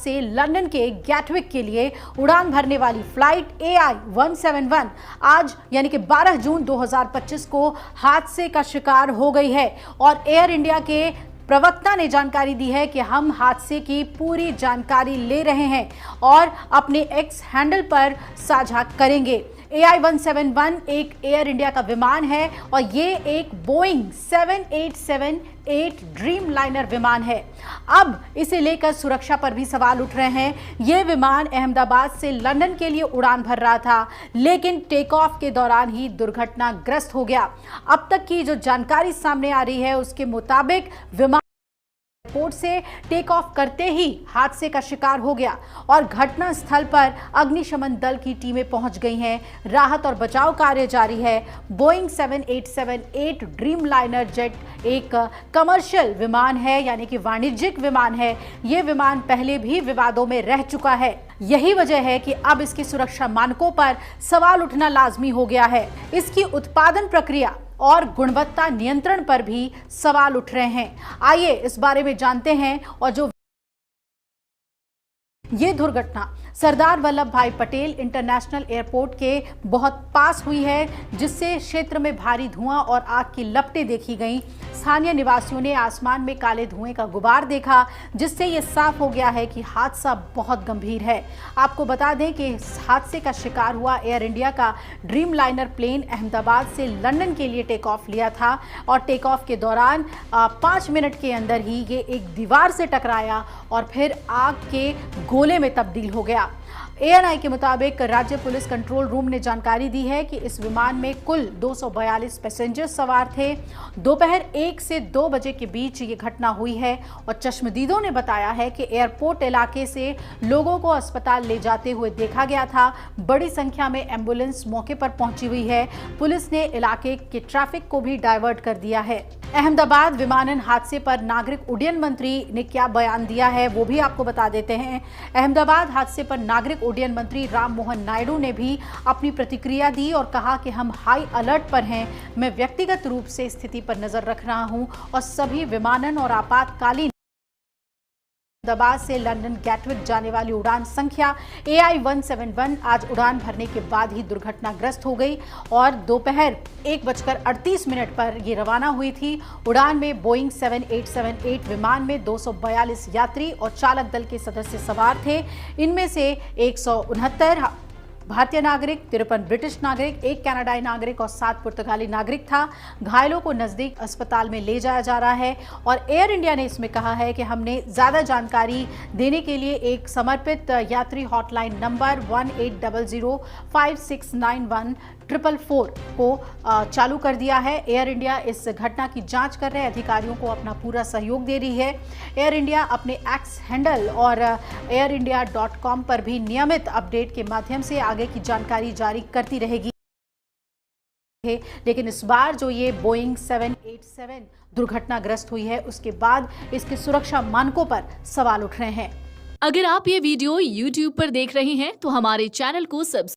से लंदन के गैटविक के लिए उड़ान भरने वाली फ्लाइट AI-171 आज यानी कि 12 जून 2025 को हादसे का शिकार हो गई है और एयर इंडिया के प्रवक्ता ने जानकारी दी है कि हम हादसे की पूरी जानकारी ले रहे हैं और अपने एक्स हैंडल पर साझा करेंगे। AI-171 एक एयर इंडिया का विमान है और ये एक बोइंग 7878 ड्रीम लाइनर विमान है। अब इसे लेकर सुरक्षा पर भी सवाल उठ रहे हैं। ये विमान अहमदाबाद से लंदन के लिए उड़ान भर रहा था, लेकिन टेक ऑफ के दौरान ही दुर्घटनाग्रस्त हो गया। अब तक की जो जानकारी सामने आ रही है उसके मुताबिक विमान एयरपोर्ट से टेक ऑफ करते ही हादसे का शिकार हो गया और घटना स्थल पर अग्निशमन दल की टीमें पहुंच गई हैं। राहत और बचाव कार्य जारी है। बोइंग 7878 ड्रीम लाइनर जेट एक कमर्शियल विमान है, यानी कि वाणिज्यिक विमान है। यह विमान पहले भी विवादों में रह चुका है। यही वजह है कि अब इसकी सुरक्षा मानकों पर सवाल उठना लाजमी हो गया है। इसकी उत्पादन प्रक्रिया और गुणवत्ता नियंत्रण पर भी सवाल उठ रहे हैं। आइए इस बारे में जानते हैं। और जो ये दुर्घटना सरदार वल्लभ भाई पटेल इंटरनेशनल एयरपोर्ट के बहुत पास हुई है, जिससे क्षेत्र में भारी धुआं और आग की लपटें देखी गईं। स्थानीय निवासियों ने आसमान में काले धुएं का गुबार देखा, जिससे ये साफ हो गया है कि हादसा बहुत गंभीर है। आपको बता दें कि इस हादसे का शिकार हुआ एयर इंडिया का ड्रीम लाइनर प्लेन अहमदाबाद से लंदन के लिए टेक ऑफ लिया था और टेक ऑफ के दौरान 5 मिनट के अंदर ही ये एक दीवार से टकराया और फिर आग के गोले में तब्दील हो गया। ANI के मुताबिक राज्य पुलिस कंट्रोल रूम ने जानकारी दी है कि इस विमान में कुल 242 पैसेंजर सवार थे। दोपहर 1 से 2 बजे के बीच ये घटना हुई है और चश्मदीदों ने बताया है कि एयरपोर्ट इलाके से लोगों को अस्पताल ले जाते हुए देखा गया था। बड़ी संख्या में एम्बुलेंस मौके पर पहुंची हुई है। पुलिस ने इलाके के ट्रैफिक को भी डायवर्ट कर दिया है। अहमदाबाद विमानन हादसे पर नागरिक उड्डयन मंत्री ने क्या बयान दिया है वो भी आपको बता देते हैं। अहमदाबाद हादसे पर नागरिक उड्डयन मंत्री राम मोहन नायडू ने भी अपनी प्रतिक्रिया दी और कहा कि हम हाई अलर्ट पर हैं। मैं व्यक्तिगत रूप से स्थिति पर नजर रख रहा हूं और सभी विमानन और आपातकालीन अहमदाबाद से लंदन गैटविक जाने वाली उड़ान संख्या AI-171 आज उड़ान भरने के बाद ही दुर्घटनाग्रस्त हो गई और दोपहर 1:38 पर ये रवाना हुई थी। उड़ान में बोइंग 7878 विमान में 242 यात्री और चालक दल के सदस्य सवार थे। इनमें से 169 भारतीय नागरिक, 53 ब्रिटिश नागरिक, 1 कनाडाई नागरिक और 7 पुर्तगाली नागरिक था। घायलों को नजदीक अस्पताल में ले जाया जा रहा है और एयर इंडिया ने इसमें कहा है कि हमने ज़्यादा जानकारी देने के लिए एक समर्पित यात्री हॉटलाइन नंबर 18005691 को चालू कर दिया है। एयर इंडिया इस घटना की जांच कर रहे अधिकारियों को अपना पूरा सहयोग दे रही है। एयर इंडिया अपने एक्स हैंडल और airindia.com पर भी नियमित अपडेट के माध्यम से आगे की जानकारी जारी करती रहेगी। लेकिन इस बार जो ये बोइंग 787 दुर्घटनाग्रस्त हुई है, उसके बाद इसके सुरक्षा मानकों पर सवाल उठ रहे हैं। अगर आप ये वीडियो YouTube पर देख रहे हैं तो हमारे चैनल को सब्सक्राइब